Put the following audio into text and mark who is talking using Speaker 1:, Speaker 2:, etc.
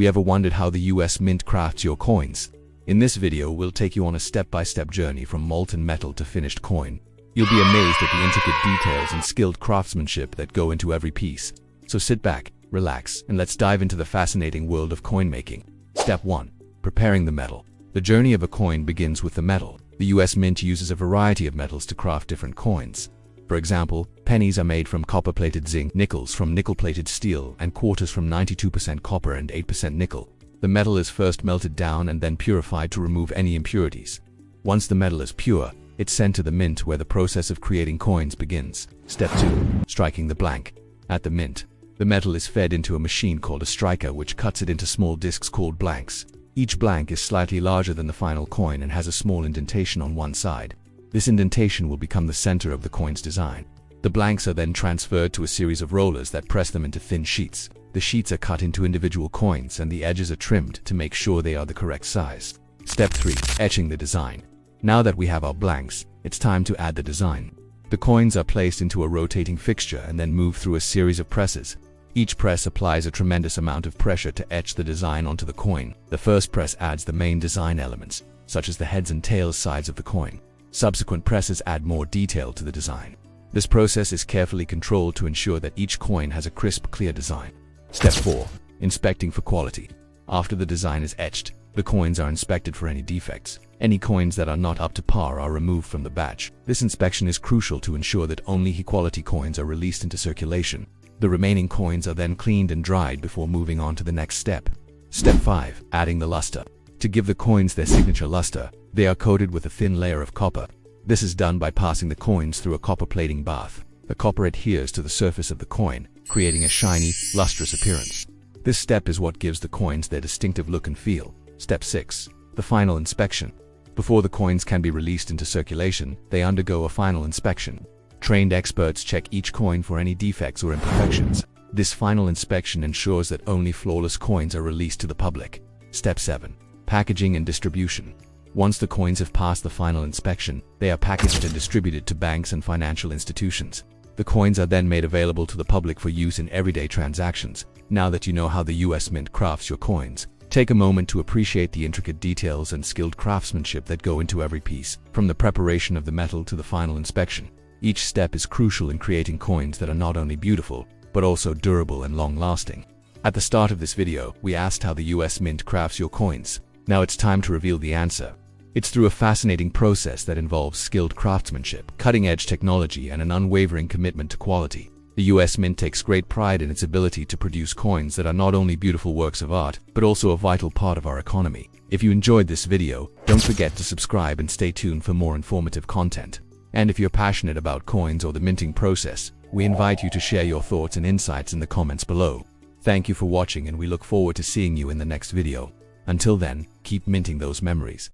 Speaker 1: We ever wondered how the US Mint crafts your coins? In this video, we'll take you on a step-by-step journey from molten metal to finished coin. You'll be amazed at the intricate details and skilled craftsmanship that go into every piece. So sit back, relax, and let's dive into the fascinating world of coin making. Step 1. Preparing the metal. The journey of a coin begins with the metal. The US Mint uses a variety of metals to craft different coins. For example, pennies are made from copper-plated zinc, nickels from nickel-plated steel, and quarters from 92% copper and 8% nickel. The metal is first melted down and then purified to remove any impurities. Once the metal is pure, it's sent to the mint where the process of creating coins begins. Step 2. Striking the blank. At the mint, the metal is fed into a machine called a striker, which cuts it into small discs called blanks. Each blank is slightly larger than the final coin and has a small indentation on one side. This indentation will become the center of the coin's design. The blanks are then transferred to a series of rollers that press them into thin sheets. The sheets are cut into individual coins and the edges are trimmed to make sure they are the correct size. Step 3. Etching the design. Now that we have our blanks, it's time to add the design. The coins are placed into a rotating fixture and then moved through a series of presses. Each press applies a tremendous amount of pressure to etch the design onto the coin. The first press adds the main design elements, such as the heads and tails sides of the coin. Subsequent presses add more detail to the design. This process is carefully controlled to ensure that each coin has a crisp, clear design. Step 4. Inspecting for quality. After the design is etched, the coins are inspected for any defects. Any coins that are not up to par are removed from the batch. This inspection is crucial to ensure that only high-quality coins are released into circulation. The remaining coins are then cleaned and dried before moving on to the next step. Step 5. Adding the luster. To give the coins their signature luster, they are coated with a thin layer of copper. This is done by passing the coins through a copper plating bath. The copper adheres to the surface of the coin, creating a shiny, lustrous appearance. This step is what gives the coins their distinctive look and feel. Step 6. The final inspection. Before the coins can be released into circulation, they undergo a final inspection. Trained experts check each coin for any defects or imperfections. This final inspection ensures that only flawless coins are released to the public. Step 7. Packaging and distribution. Once the coins have passed the final inspection, they are packaged and distributed to banks and financial institutions. The coins are then made available to the public for use in everyday transactions. Now that you know how the US Mint crafts your coins, take a moment to appreciate the intricate details and skilled craftsmanship that go into every piece, from the preparation of the metal to the final inspection. Each step is crucial in creating coins that are not only beautiful, but also durable and long-lasting. At the start of this video, we asked how the US Mint crafts your coins. Now it's time to reveal the answer. It's through a fascinating process that involves skilled craftsmanship, cutting-edge technology, and an unwavering commitment to quality. The US Mint takes great pride in its ability to produce coins that are not only beautiful works of art, but also a vital part of our economy. If you enjoyed this video, don't forget to subscribe and stay tuned for more informative content. And if you're passionate about coins or the minting process, we invite you to share your thoughts and insights in the comments below. Thank you for watching, and we look forward to seeing you in the next video. Until then, keep minting those memories.